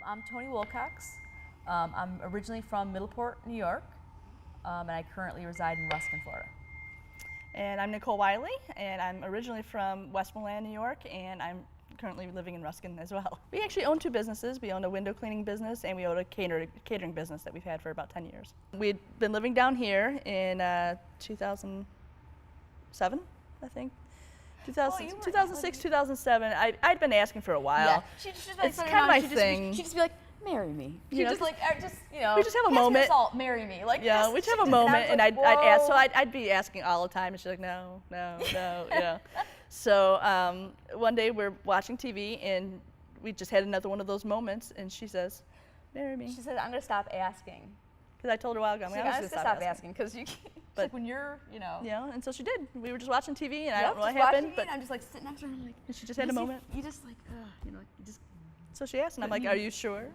I'm Tony Wilcox. I'm originally from Middleport, New York, and I currently reside in Ruskin, Florida. And I'm Nicole Wiley, and I'm originally from Westmoreland, New York, and I'm currently living in Ruskin as well. We actually own two businesses. We own a window cleaning business, and we own a catering business that we've had for about 10 years. We'd been living down here in 2007, I think. 2006, 2007. I'd been asking for a while. Yeah. She just like, it's kind of my thing. She'd just be like, marry me. You know, just like, we just have a moment. Marry me. Like, yeah, just, we'd have a moment, and I'd ask. So I'd be asking all the time, and she's like, no, you know. So one day we're watching TV, and we just had another one of those moments, and she says, marry me. She said, I'm gonna stop asking. Because I told her a while ago, I'm gonna stop asking because you. But like when you're, Yeah, and so she did. We were just watching TV, and I don't know what watching happened, TV, but and I'm just like sitting next to her, and like. And she just had a moment. You just like, you just. So she asked, and I'm like, are you sure?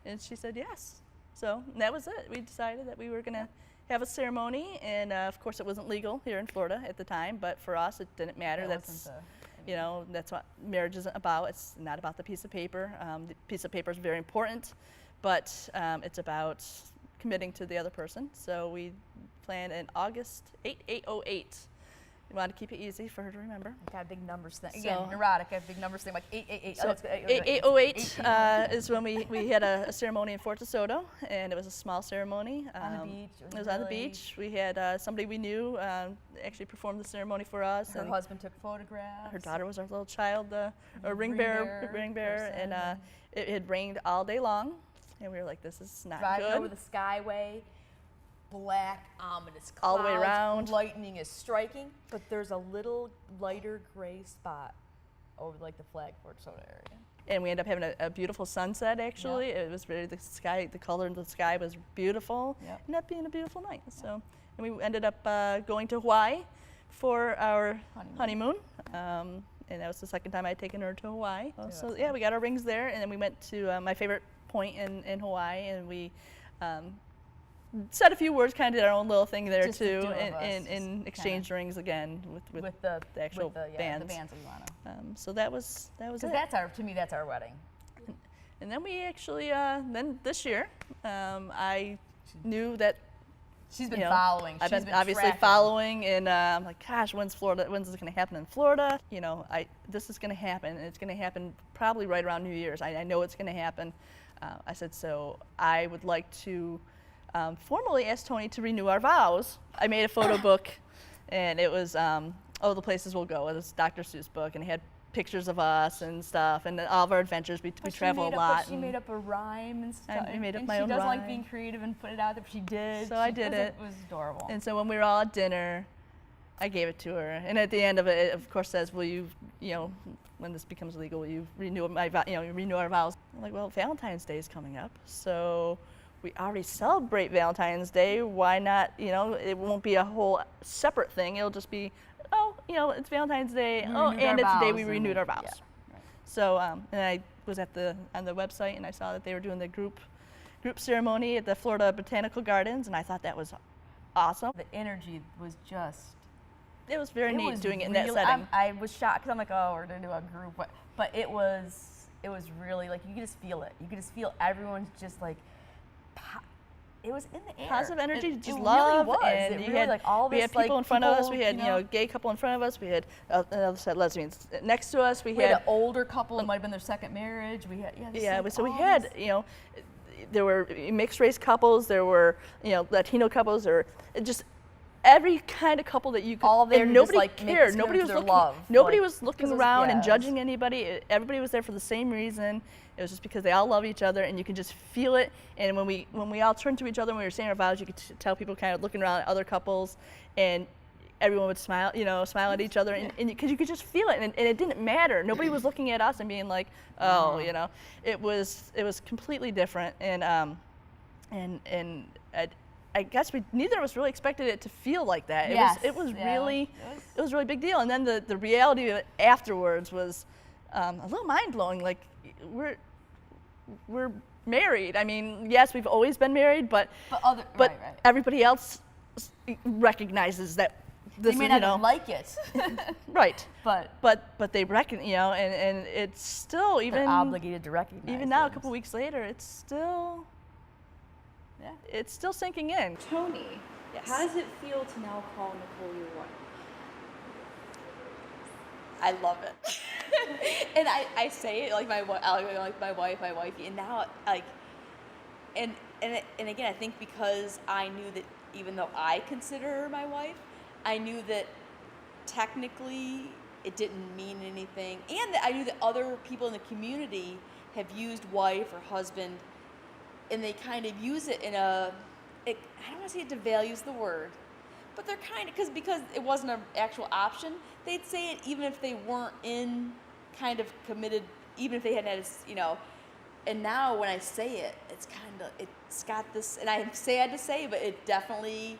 And she said yes. So that was it. We decided that we were going to have a ceremony, and of course it wasn't legal here in Florida at the time, but for us it didn't matter. That's what marriage isn't about. It's not about the piece of paper. The piece of paper is very important, but it's about committing to the other person. So we planned in August 8/8/08. We wanted to keep it easy for her to remember. I got a big numbers thing. Again, neurotic. I have big numbers thing, like 888. So 8/8/08 is when we had a ceremony in Fort DeSoto, and it was a small ceremony. On the beach. It was on the beach. We had somebody we knew actually perform the ceremony for us. Her husband took photographs. Her daughter was our little child, a ring bearer, and it had rained all day long, and we were like, this is not Driving good. over the Skyway. Black, ominous clouds, all the way around. Lightning is striking, but there's a little lighter gray spot over like the flag Fort DeSoto area. And we ended up having a beautiful sunset, actually. Yep. It was really, the color of the sky was beautiful. Yep. Ended up being a beautiful night. So, and we ended up going to Hawaii for our honeymoon. And that was the second time I'd taken her to Hawaii. So yeah, we got our rings there, and then we went to my favorite point in Hawaii, and we said a few words, kind of did our own little thing there too, and exchanged rings again with the actual bands. The bands we want to. So that was it. To me, that's our wedding. And then we actually, then this year, I knew that she's been following. I've been obviously tracking. Following, and I'm like, gosh, when's this going to happen in Florida? This is going to happen, and it's going to happen probably right around New Year's. I know it's going to happen. I said, so I would like to formally asked Tony to renew our vows. I made a photo book, and it was the places we'll go. It was Dr. Seuss book, and it had pictures of us and stuff, and all of our adventures. We travel a lot. She made up a rhyme and stuff. I made up my own rhyme. She doesn't like being creative and put it out there, but she did. So I did it. It was adorable. And so when we were all at dinner, I gave it to her, and at the end of it, of course, says, "Will you, when this becomes legal, will you renew renew our vows?" I'm like, well, Valentine's Day is coming up, so. We already celebrate Valentine's Day. Why not? It won't be a whole separate thing. It'll just be, it's Valentine's Day. And it's the day we renewed our vows. Yeah, right. So, and I was on the website, and I saw that they were doing the group ceremony at the Florida Botanical Gardens, and I thought that was awesome. The energy was just. It was very neat doing it in that setting. I was shocked because I'm like, oh, we're gonna do a group, but it was really like you could just feel it. You could just feel everyone's just like. It was in the air. Positive energy, just love, really was. And we had people in front of us. We had gay couple in front of us. We had another set of lesbians next to us. We had an older couple. It might have been their second marriage. We had there were mixed race couples. There were Latino couples, or just every kind of couple that you could. All there, and nobody just, cared. Nobody was looking. Nobody was looking around and judging anybody. Everybody was there for the same reason. It was just because they all love each other, and you can just feel it. And when we all turned to each other when we were saying our vows, you could tell people kind of looking around at other couples, and everyone would smile, smile at each other, and because you could just feel it, and it didn't matter. Nobody was looking at us and being like, oh, it was completely different, and I guess neither of us really expected it to feel like that. It was really a big deal, and then the reality of it afterwards was a little mind blowing. Like we're married. I mean, yes, we've always been married, but everybody else recognizes that this They may is, not you know, like it, right. but But they reckon, you know, and it's still even they're obligated to recognize. even now, a things. couple weeks later, it's still sinking in. Tony, Yes. how does it feel to now call Nicole your wife? I love it. And I say it like my wifey, and now like, and again, I think because I knew that even though I consider her my wife, I knew that technically it didn't mean anything, and that I knew that other people in the community have used wife or husband, and they kind of use it in a, I don't want to say it devalues the word, but they're kind of, because it wasn't an actual option, they'd say it even if they weren't in kind of committed, even if they hadn't had, you know, and now when I say it, it's kind of, it's got this, and I sad to say, but it definitely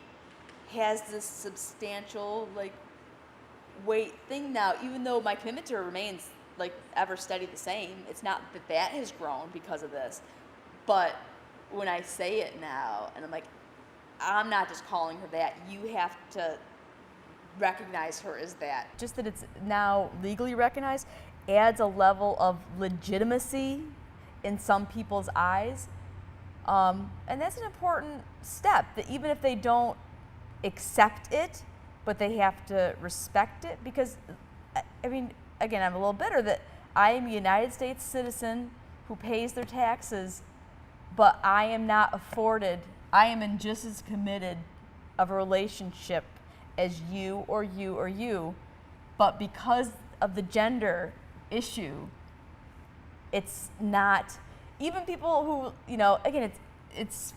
has this substantial, like, weight thing now, even though my commitment to her remains, like, ever steady the same. It's not that that has grown because of this, but when I say it now, and I'm like, I'm not just calling her that, you have to recognize her as that. Just that it's now legally recognized adds a level of legitimacy in some people's eyes. And that's an important step, that even if they don't accept it, but they have to respect it, because, I mean, again, I'm a little bitter that I am a United States citizen who pays their taxes, but I am not afforded, I am in just as committed of a relationship as you or you or you, but because of the gender issue, it's not, even people who, you know, again, it's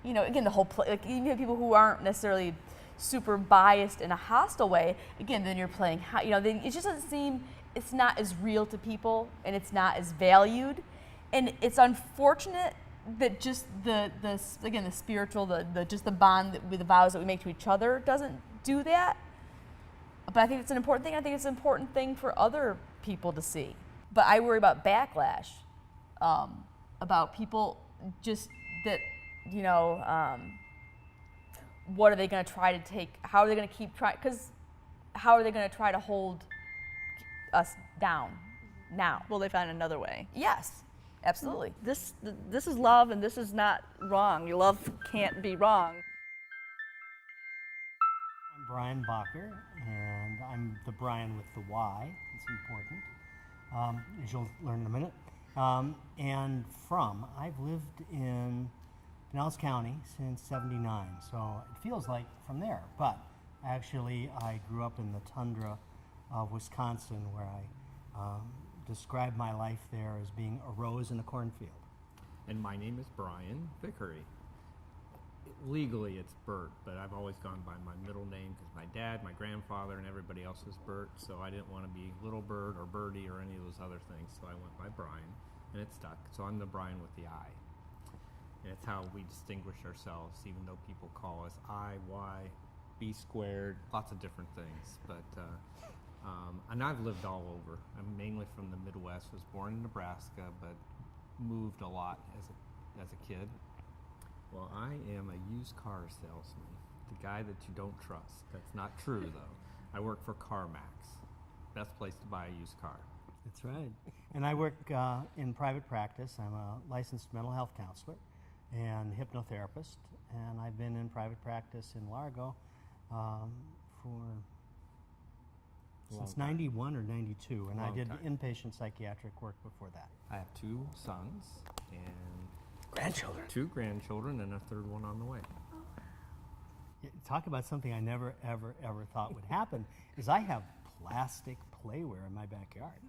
you know, again, the whole, like, even people who aren't necessarily super biased in a hostile way, again, then you're playing, you know, it just doesn't seem, it's not as real to people, and it's not as valued, and it's unfortunate that just the again, the spiritual, the just the bond with the vows that we make to each other doesn't do that. But I think it's an important thing. I think it's an important thing for other people to see. But I worry about backlash, about people just that, you know, what are they going to try to take? How are they going to keep trying? Because how are they going to try to hold us down now? Will they find another way? Yes, absolutely. This is love, and this is not wrong. Your love can't be wrong. I'm Brian Bacher, and I'm the Brian with the Y. It's important, as you'll learn in a minute. I've lived in Pinellas County since '79, so it feels like from there. But actually, I grew up in the tundra of Wisconsin, where I describe my life there as being a rose in a cornfield. And my name is Brian Vickery. Legally, it's Burt, but I've always gone by my middle name because my dad, my grandfather, and everybody else is Burt, so I didn't want to be Little Bird or Birdie or any of those other things, so I went by Brian, and it stuck. So I'm the Brian with the I. And it's how we distinguish ourselves, even though people call us I, Y, B squared, lots of different things. But and I've lived all over. I'm mainly from the Midwest. Was born in Nebraska, but moved a lot as a kid. Well, I am a used car salesman, the guy that you don't trust. That's not true, though. I work for CarMax, best place to buy a used car. That's right. And I work in private practice. I'm a licensed mental health counselor and hypnotherapist, and I've been in private practice in Largo since 91 or 92, and I did inpatient psychiatric work before that. I have 2 sons and Grandchildren. 2 grandchildren and a third one on the way. Talk about something I never, ever, ever thought would happen, is I have plastic playware in my backyard.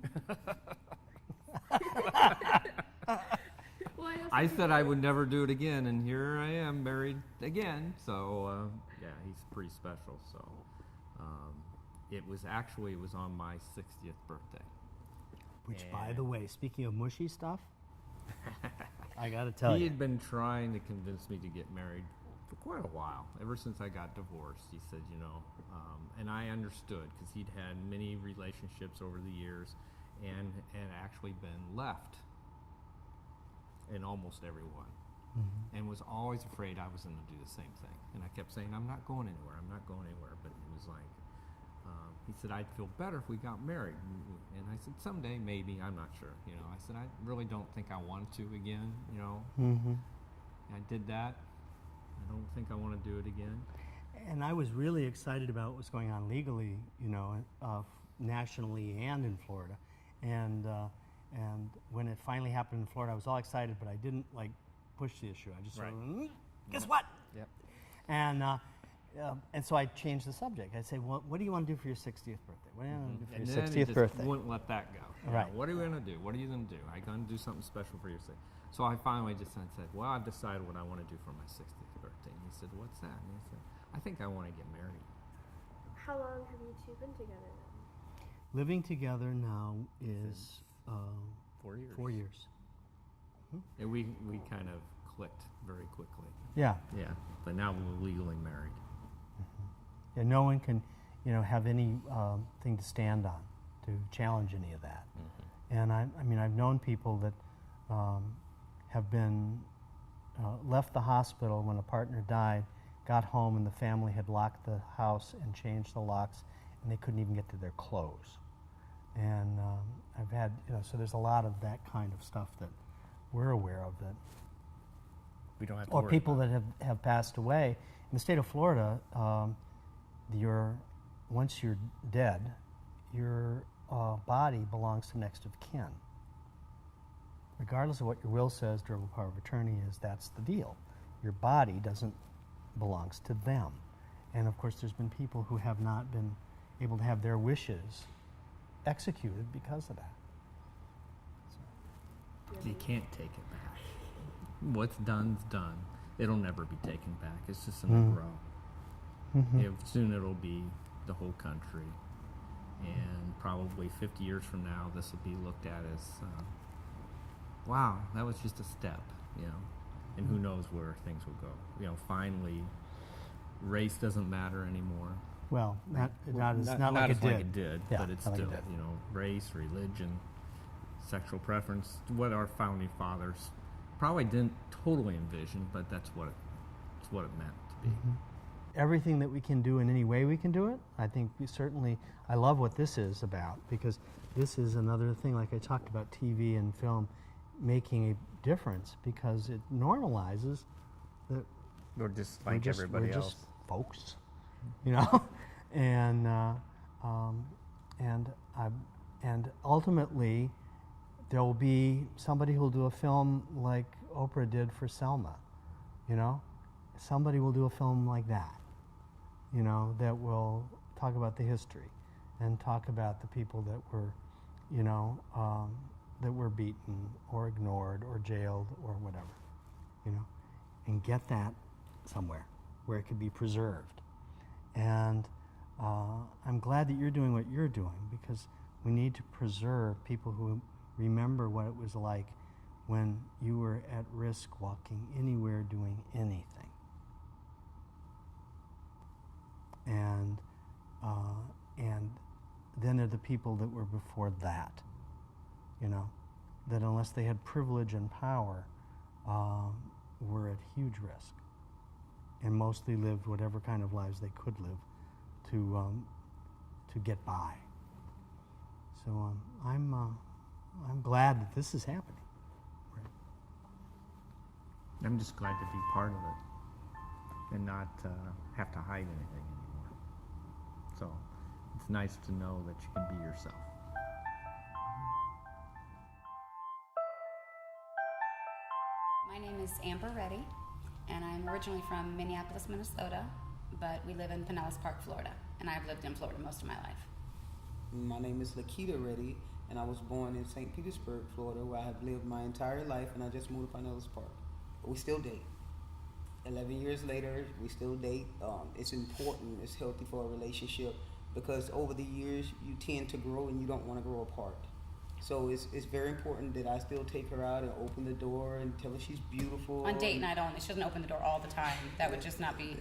I said I would never do it again, and here I am married again. So yeah, he's pretty special. So it was on my 60th birthday. Which, by the way, speaking of mushy stuff, I got to tell you. He had been trying to convince me to get married for quite a while. Ever since I got divorced, he said, you know, and I understood because he'd had many relationships over the years and actually been left in almost every one. And was always afraid I was going to do the same thing. And I kept saying, I'm not going anywhere. I'm not going anywhere. But he said, I'd feel better if we got married. And I said, someday, maybe, I'm not sure. You know, I said, I really don't think I want to again, you know. Mm-hmm. I did that. I don't think I want to do it again. And I was really excited about what was going on legally, you know, nationally and in Florida. And when it finally happened in Florida, I was all excited, but I didn't like push the issue. I just Right. sort of, guess what? Yep. And so I changed the subject. I'd say, well, what do you want to do for your 60th birthday? What do you want to do for And your then 60th he just birthday? wouldn't let that go. You Right. know, what are you going to do? What are you going to do? I'm going to do something special for your 60th. So I finally just said, well, I've decided what I want to do for my 60th birthday. And he said, what's that? And he said, I think I want to get married. How long have you two been together then? Living together now is 4 years. 4 years. And we kind of clicked very quickly. Yeah. Yeah. But now we're legally married. Yeah, no one can, you know, have any thing to stand on to challenge any of that. Mm-hmm. And I mean, I've known people that have been left the hospital when a partner died, got home and the family had locked the house and changed the locks, and they couldn't even get to their clothes. And I've had, you know, so there's a lot of that kind of stuff that we're aware of that. We don't have to Or worry people about that have passed away. In the state of Florida, once you're dead, your body belongs to next of kin. Regardless of what your will says, durable power of attorney is, that's the deal. Your body belongs to them. And of course, there's been people who have not been able to have their wishes executed because of that. You can't take it back. What's done's done. It'll never be taken back. It's just going to grow. Mm-hmm. Soon it'll be the whole country. And probably 50 years from now, this will be looked at as, wow, that was just a step, you know. And who knows where things will go. You know, finally, race doesn't matter anymore. Well, not like it did, Yeah, but it's not like still, it did. you know, race, religion, sexual preference, what our founding fathers probably didn't totally envision, but that's what it meant to be. Mm-hmm. Everything that we can do in any way we can do it, I think I love what this is about, because this is another thing, like I talked about TV and film making a difference, because it normalizes that We're just we're like just, everybody we're else. just folks, you know, and ultimately there will be somebody who will do a film like Oprah did for Selma, you know. Somebody will do a film like that, you know, that will talk about the history and talk about the people that were, you know, that were beaten or ignored or jailed or whatever, you know, and get that somewhere where it could be preserved. And I'm glad that you're doing what you're doing, because we need to preserve people who remember what it was like when you were at risk walking anywhere doing anything. And then there are the people that were before that, you know, that unless they had privilege and power, were at huge risk, and mostly lived whatever kind of lives they could live to get by. So I'm glad that this is happening. I'm just glad to be part of it and not have to hide anything anymore. So it's nice to know that you can be yourself. My name is Amber Reddy, and I'm originally from Minneapolis, Minnesota, but we live in Pinellas Park, Florida, and I've lived in Florida most of my life. My name is Lakita Reddy, and I was born in St. Petersburg, Florida, where I have lived my entire life, and I just moved to Pinellas Park. But we still date. 11 years later, we still date. It's important, it's healthy for a relationship, because over the years, you tend to grow and you don't want to grow apart. So it's very important that I still take her out and open the door and tell her she's beautiful. On date night only. She doesn't open the door all the time. That would just not be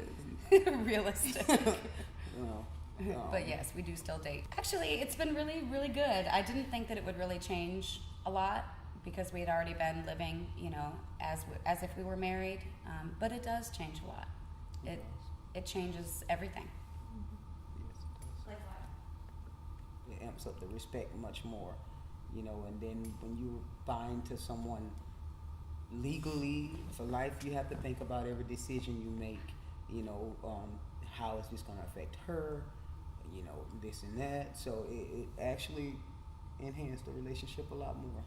realistic. But yes, we do still date. Actually, it's been really, really good. I didn't think that it would really change a lot, because we had already been living, you know, as if we were married. But it does change a lot. It changes everything. Yes, it does. Like ramps up the respect much more, you know. And then when you bind to someone legally for life, you have to think about every decision you make, you know, how is this going to affect her, you know, this and that. So it actually enhanced the relationship a lot more.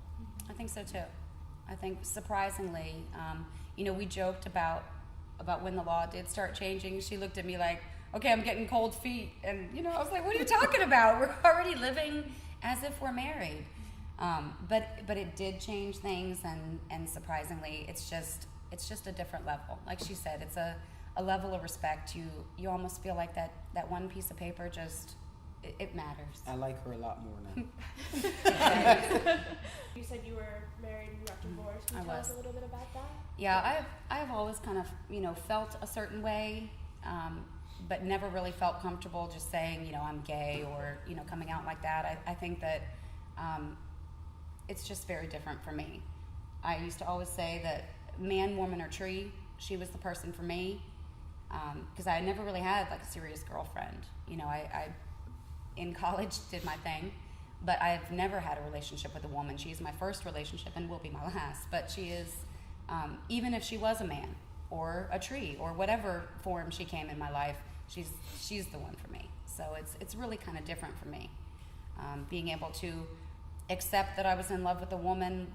I think so too. I think surprisingly, you know, we joked about when the law did start changing. She looked at me like, okay, I'm getting cold feet. And, you know, I was like, what are you talking about? We're already living as if we're married. But it did change things, and surprisingly, it's just a different level. Like she said, it's a level of respect. You almost feel like that one piece of paper just, it matters. I like her a lot more now. You said you were married and not divorced. Can you tell us a little bit about that? Yeah, I've always kind of, you know, felt a certain way, but never really felt comfortable just saying, you know, I'm gay or, you know, coming out like that. I think that it's just very different for me. I used to always say that man, woman, or tree, she was the person for me, because I never really had like a serious girlfriend. You know, I in college did my thing, but I've never had a relationship with a woman. She's my first relationship and will be my last, but she is, even if she was a man or a tree or whatever form she came in my life, she's the one for me. So it's really kind of different for me. Being able to accept that I was in love with a woman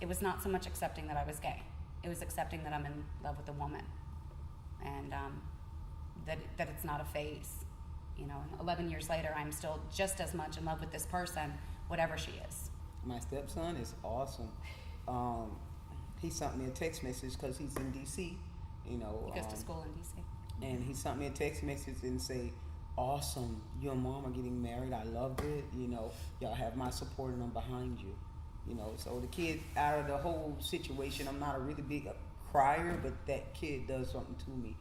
it was not so much accepting that I was gay. It was accepting that I'm in love with a woman, and that it's not a phase. You know, and 11 years later, I'm still just as much in love with this person, whatever she is. My stepson is awesome. He sent me a text message because he's in D.C., you know. He goes to school in D.C. And he sent me a text message and say, awesome, you and mom are getting married. I loved it. You know, y'all have my support and I'm behind you. You know, so the kid, out of the whole situation, I'm not a really big crier, but that kid does something to me.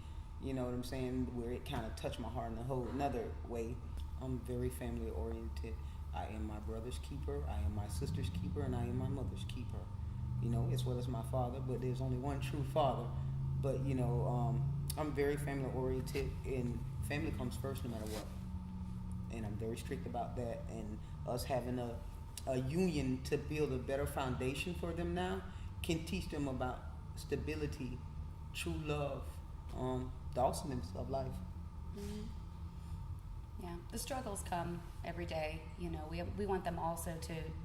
You know what I'm saying? Where it kind of touched my heart in a whole another way. I'm very family oriented. I am my brother's keeper. I am my sister's keeper, and I am my mother's keeper. You know, as well as my father, but there's only one true father. But you know, I'm very family oriented, and family comes first no matter what. And I'm very strict about that. And us having a union to build a better foundation for them now can teach them about stability, true love, the awesomeness of life. Mm-hmm. Yeah, the struggles come every day. You know, we want them also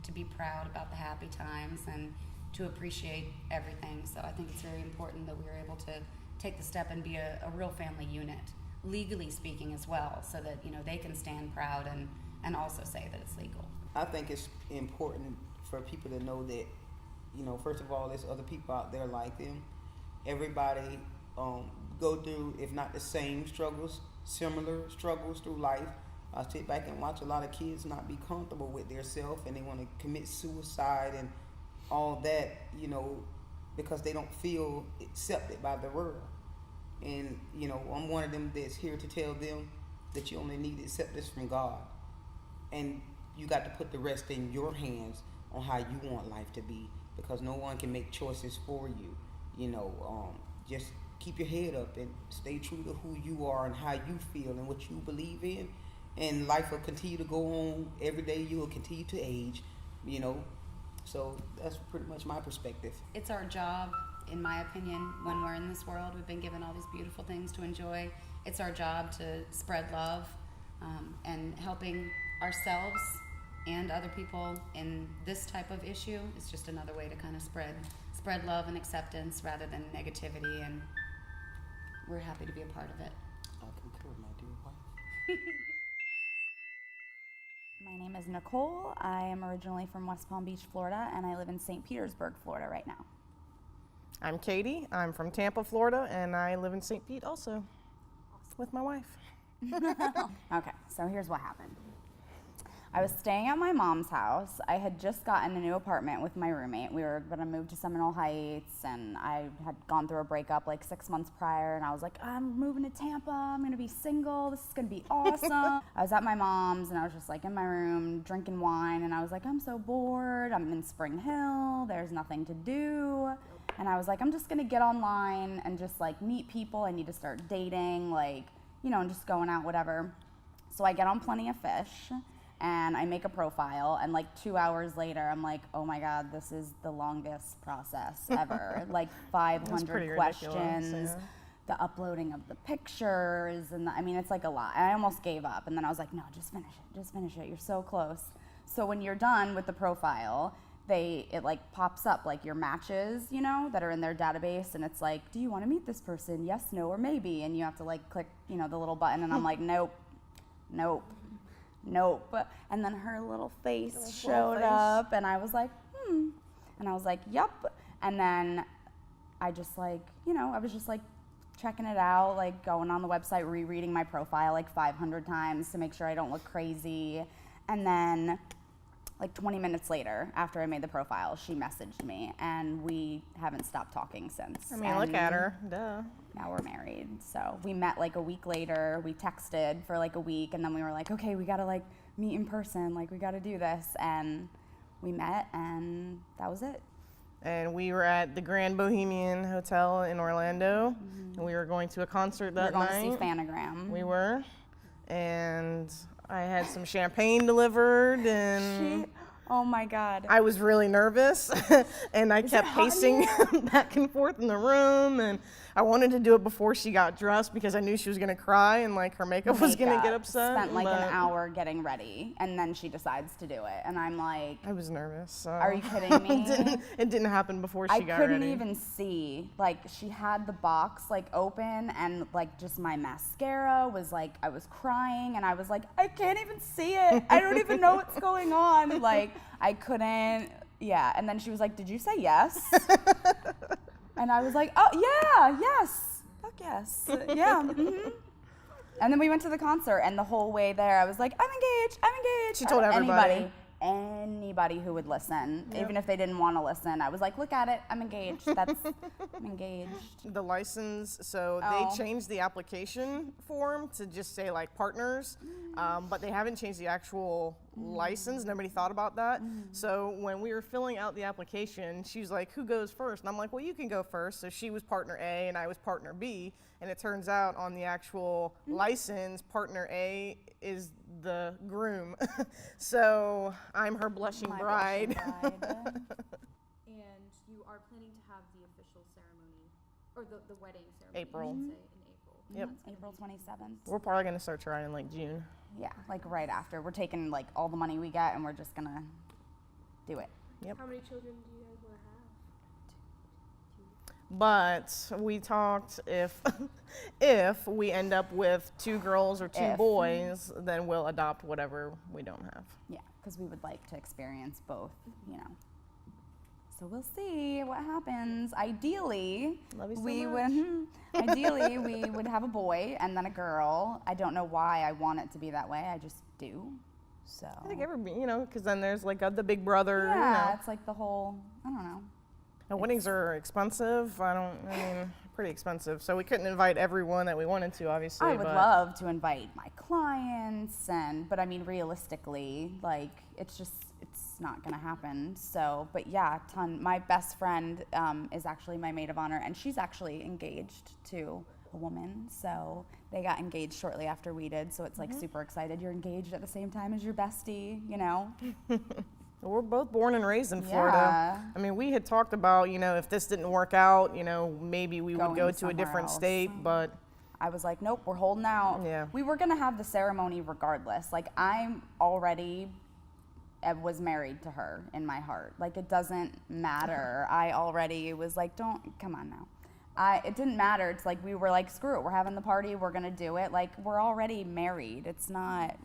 to be proud about the happy times and to appreciate everything. So I think it's very important that we're able to take the step and be a real family unit, legally speaking as well, so that, you know, they can stand proud and also say that it's legal. I think it's important for people to know that, you know, first of all, there's other people out there like them. Everybody go through, if not the same struggles, similar struggles through life. I sit back and watch a lot of kids not be comfortable with their self, and they want to commit suicide and all that, you know, because they don't feel accepted by the world. And, you know, I'm one of them that's here to tell them that you only need acceptance from God. And you got to put the rest in your hands on how you want life to be, because no one can make choices for you. You know, just keep your head up and stay true to who you are and how you feel and what you believe in. And life will continue to go on. Every day you will continue to age, you know. So that's pretty much my perspective. It's our job, in my opinion, when we're in this world. We've been given all these beautiful things to enjoy. It's our job to spread love, and helping ourselves and other people in this type of issue is just another way to kind of spread love and acceptance rather than negativity, and we're happy to be a part of it. I concur, my dear wife. My name is Nicole. I am originally from West Palm Beach, Florida, and I live in St. Petersburg, Florida right now. I'm Katie. I'm from Tampa, Florida, and I live in St. Pete also with my wife. Okay, so here's what happened. I was staying at my mom's house. I had just gotten a new apartment with my roommate. We were gonna move to Seminole Heights, and I had gone through a breakup like 6 months prior, and I was like, I'm moving to Tampa, I'm gonna be single, this is gonna be awesome. I was at my mom's, and I was just like in my room drinking wine, and I was like, I'm so bored, I'm in Spring Hill, there's nothing to do. And I was like, I'm just gonna get online and just like meet people, I need to start dating, like, you know, and just going out, whatever. So I get on Plenty of Fish, and I make a profile, and like 2 hours later, I'm like, oh my God, this is the longest process ever. Like 500 questions, the uploading of the pictures, and I mean, it's like a lot. And I almost gave up, and then I was like, no, just finish it. You're so close. So when you're done with the profile, it like pops up like your matches, you know, that are in their database, and it's like, do you want to meet this person? Yes, no, or maybe. And you have to like click, you know, the little button, and I'm like, nope. And then her little face showed up, and I was like, and I was like, yup. And then I just like, you know, I was just like checking it out, like going on the website, rereading my profile like 500 times to make sure I don't look crazy. And then like 20 minutes later, after I made the profile, she messaged me, and we haven't stopped talking since. I mean, look at her, duh. Now we're married. So we met like a week later. We texted for like a week, and then we were like, okay, we gotta like meet in person. Like we gotta do this. And we met, and that was it. And we were at the Grand Bohemian Hotel in Orlando, and we were going to a concert that night. We were going to see Fanagram. We were, and I had some champagne delivered, and oh my God. I was really nervous, and I kept pacing back and forth in the room, and I wanted to do it before she got dressed because I knew she was gonna cry and like her makeup was gonna get upset. Spent like an hour getting ready, and then she decides to do it, and I'm like, I was nervous. So. Are you kidding me? It didn't happen before she got ready. I couldn't even see. Like she had the box like open, and like just my mascara was like, I was crying, and I was like, I can't even see it. I don't even know what's going on. Like I couldn't. Yeah. And then she was like, did you say yes? And I was like, oh, yeah, yes, fuck yes, yeah. And then we went to the concert, and the whole way there, I was like, I'm engaged. She told everybody. Anybody who would listen, even if they didn't want to listen, I was like, look at it, I'm engaged. I'm engaged. The license, so they changed the application form to just say like partners, but they haven't changed the actual license. Nobody thought about that. So when we were filling out the application, she was like, who goes first? And I'm like, well, you can go first. So she was partner A and I was partner B. And it turns out on the actual license, partner A is the groom. So I'm her blushing bride. And you are planning to have the official ceremony, or the wedding ceremony, April. I should say, in April. Yep. April 27th. We're probably gonna start trying in like June. Yeah, like right after. We're taking like all the money we get, and we're just gonna do it. Yep. How many children do you guys want to have? But we talked if we end up with 2 girls or 2 boys, then we'll adopt whatever we don't have. Yeah, because we would like to experience both, you know. So we'll see what happens. Ideally, we would have a boy and then a girl. I don't know why I want it to be that way. I just do. So I think you know, because then there's like the big brother. Yeah, you know. it's like the whole. I don't know. And weddings are expensive. Pretty expensive. So we couldn't invite everyone that we wanted to, obviously. I would love to invite my clients, but I mean, realistically, like it's not gonna happen. So, but yeah, my best friend is actually my maid of honor, and she's actually engaged to a woman. So they got engaged shortly after we did. So it's like super excited. You're engaged at the same time as your bestie, you know. We're both born and raised in Florida. I mean, we had talked about, you know, if this didn't work out, you know, maybe we would go to a different state, but I was like, nope, we're holding out. Yeah. We were gonna have the ceremony regardless. Like I'm already was married to her in my heart. Like it doesn't matter. I already was like, come on now. It didn't matter. It's like we were like, screw it, we're having the party, we're gonna do it. Like we're already married. It's not.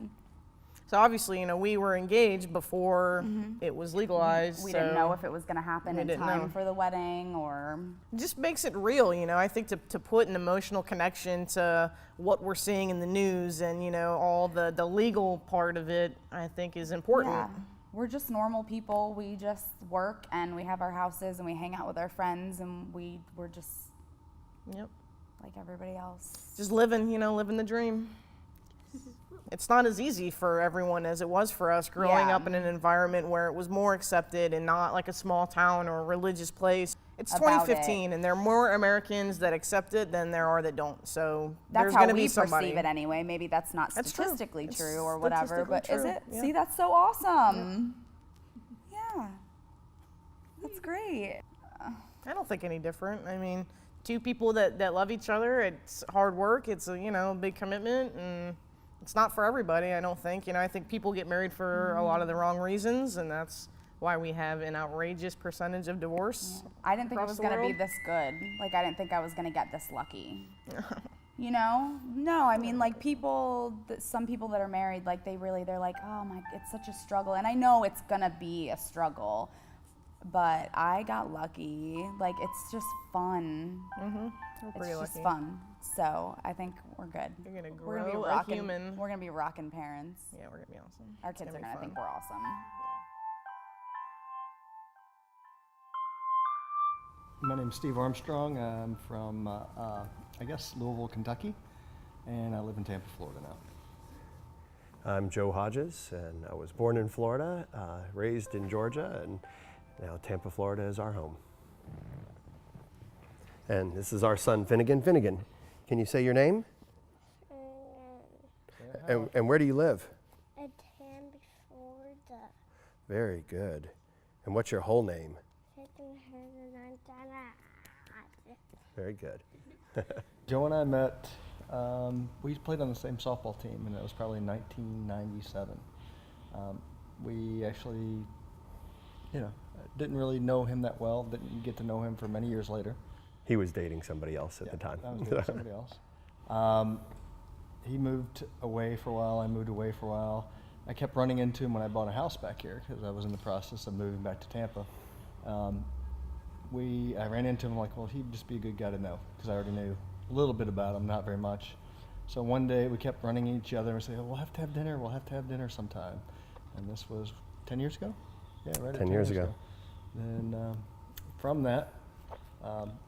So obviously, you know, we were engaged before it was legalized. We didn't know if it was going to happen in time for the wedding or. It just makes it real, you know. I think to put an emotional connection to what we're seeing in the news and, you know, all the legal part of it, I think is important. Yeah. We're just normal people. We just work and we have our houses and we hang out with our friends and we're just like everybody else. Just living the dream. It's not as easy for everyone as it was for us growing up in an environment where it was more accepted and not like a small town or a religious place. It's about 2015, and there are more Americans that accept it than there are that don't. So That's there's how going to we be somebody. perceive it anyway. Maybe that's not That's true. statistically It's true or whatever, but statistically is true, it? yeah. See, that's so awesome. Yeah. That's great. I don't think any different. I mean, two people that love each other, it's hard work, it's a big commitment, and it's not for everybody, I don't think. I think people get married for a lot of the wrong reasons, and that's why we have an outrageous percentage of divorce. I didn't think it across was the going to be world. this good. Like, I didn't think I was going to get this lucky. No, I mean, like, some people that are married, like, they're like, oh my, it's such a struggle. And I know it's going to be a struggle, but I got lucky. Like, it's just fun. We're It's pretty just lucky. fun. So I think we're good. You're gonna We're gonna be grow a rocking. human. We're gonna be rocking parents. Yeah, we're gonna be awesome. Our It's kids are be gonna fun. think we're awesome. My name's Steve Armstrong. I'm from, Louisville, Kentucky, and I live in Tampa, Florida now. I'm Joe Hodges, and I was born in Florida, raised in Georgia, and now Tampa, Florida is our home. And this is our son, Finnegan. Finnegan, can you say your name? And where do you live? In Tampa, Florida. Very good. And what's your whole name? Very good. Joe and I met, we played on the same softball team, and it was probably 1997. We actually, didn't really know him that well, didn't get to know him for many years later. He was dating somebody else at the time. I was dating somebody else. He moved away for a while, I moved away for a while. I kept running into him when I bought a house back here because I was in the process of moving back to Tampa. I ran into him like, well, he'd just be a good guy to know because I already knew a little bit about him, not very much. So one day we kept running into each other and we said, oh, we'll have to have dinner sometime. And this was 10 years ago? Yeah, right at 10 years ago. And from that,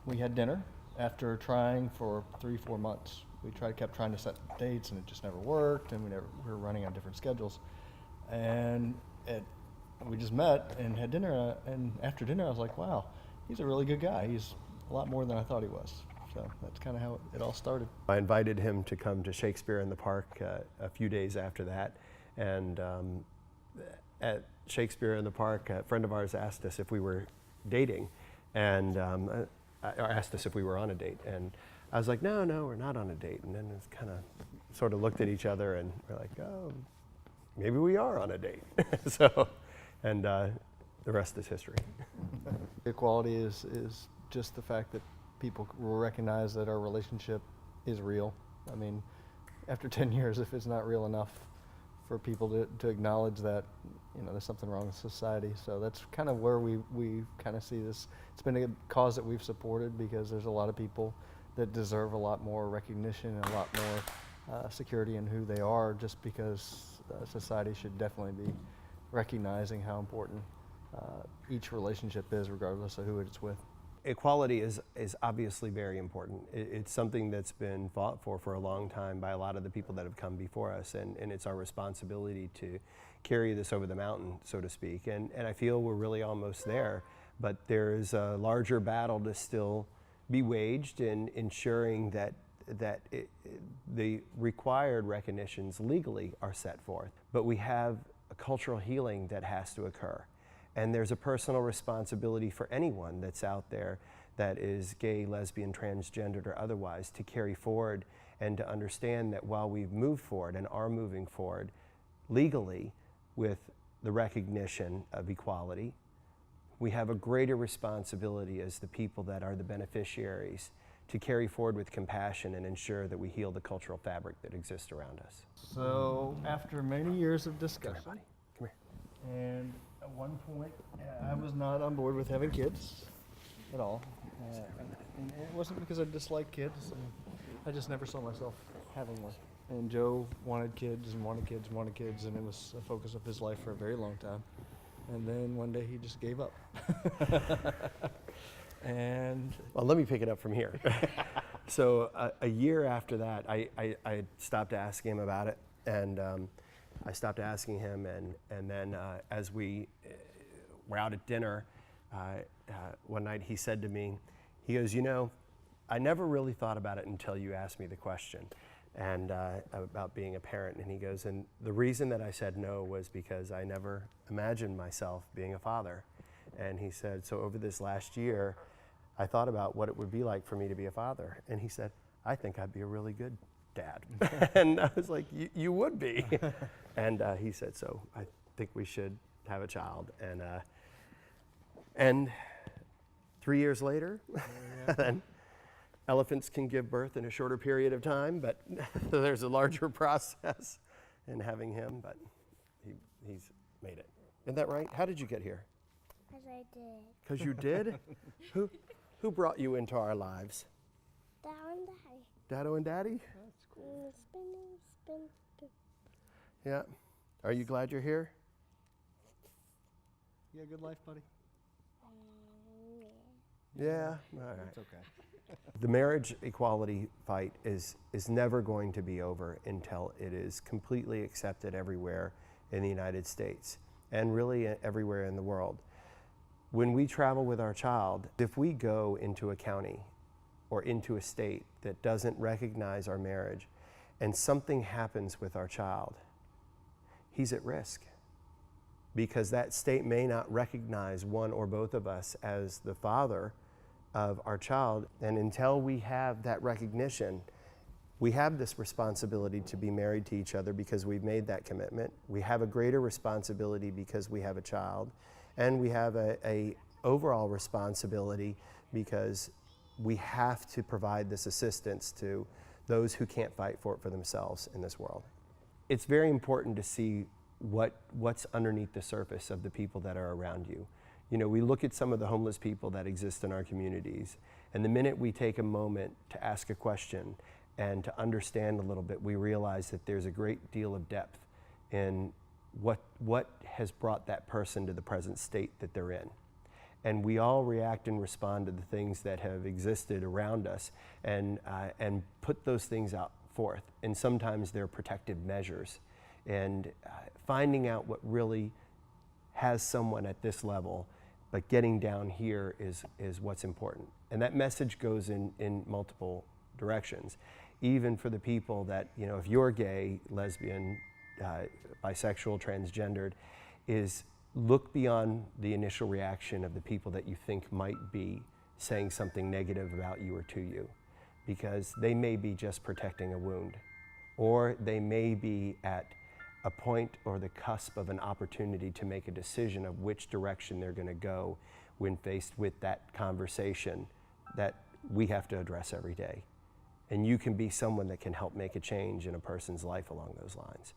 we had dinner after trying for 3-4 months. We kept trying to set dates and it just never worked, and we were running on different schedules. And we just met and had dinner, and after dinner I was like, wow, he's a really good guy. He's a lot more than I thought he was. So that's kind of how it all started. I invited him to come to Shakespeare in the Park a few days after that, and at Shakespeare in the Park, a friend of ours asked us if we were dating, and or asked us if we were on a date, and I was like, no, we're not on a date. And then it's kind of sort of looked at each other and we're like, oh, maybe we are on a date. And the rest is history. Equality is just the fact that people will recognize that our relationship is real. I mean, after 10 years, if it's not real enough for people to acknowledge that, there's something wrong with society. So that's kind of where we kind of see this. It's been a cause that we've supported because there's a lot of people that deserve a lot more recognition and a lot more security in who they are, just because society should definitely be recognizing how important each relationship is, regardless of who it's with. Equality is obviously very important. It's something that's been fought for a long time by a lot of the people that have come before us, and it's our responsibility to carry this over the mountain, so to speak. And I feel we're really almost there, but there is a larger battle to still be waged in ensuring that the required recognitions legally are set forth. But we have a cultural healing that has to occur. And there's a personal responsibility for anyone that's out there that is gay, lesbian, transgendered, or otherwise to carry forward and to understand that while we've moved forward and are moving forward legally with the recognition of equality, we have a greater responsibility as the people that are the beneficiaries to carry forward with compassion and ensure that we heal the cultural fabric that exists around us. So after many years of discussion, Come here. and at one point I was not on board with having kids at all. And it wasn't because I disliked kids. I just never saw myself having one. And Joe wanted kids and wanted kids and wanted kids, and it was a focus of his life for a very long time. And then one day he just gave up. And well, let me pick it up from here. So a year after that, I stopped asking him about it, and I stopped asking him, and then as we were out at dinner, one night he said to me, he goes, you know, I never really thought about it until you asked me the question and about being a parent. And he goes, and the reason that I said no was because I never imagined myself being a father. And he said, so over this last year, I thought about what it would be like for me to be a father. And he said, I think I'd be a really good dad. And I was like, you would be. And he said, so I think we should have a child. And 3 years later, then elephants can give birth in a shorter period of time, but there's a larger process in having him, but he's made it. Isn't that right? How did you get here? Because I did. Because you did? Who brought you into our lives? Dad and Daddy. Dado and Daddy? That's cool. Spin. Yeah. Are you glad you're here? You had a good life, buddy? Yeah? All right. It's okay. The marriage equality fight is never going to be over until it is completely accepted everywhere in the United States and really everywhere in the world. When we travel with our child, if we go into a county or into a state that doesn't recognize our marriage and something happens with our child, he's at risk because that state may not recognize one or both of us as the father of our child. And until we have that recognition, we have this responsibility to be married to each other because we've made that commitment. We have a greater responsibility because we have a child. And we have a overall responsibility because we have to provide this assistance to those who can't fight for it for themselves in this world. It's very important to see what's underneath the surface of the people that are around you. You know, we look at some of the homeless people that exist in our communities, and the minute we take a moment to ask a question and to understand a little bit, we realize that there's a great deal of depth in what has brought that person to the present state that they're in. And we all react and respond to the things that have existed around us and put those things out forth. And sometimes they're protective measures. And finding out what really has someone at this level, but getting down here is what's important. And that message goes in multiple directions. Even for the people that, you know, if you're gay, lesbian, bisexual, transgendered, is look beyond the initial reaction of the people that you think might be saying something negative about you or to you, because they may be just protecting a wound, or they may be at a point or the cusp of an opportunity to make a decision of which direction they're going to go when faced with that conversation that we have to address every day. And you can be someone that can help make a change in a person's life along those lines.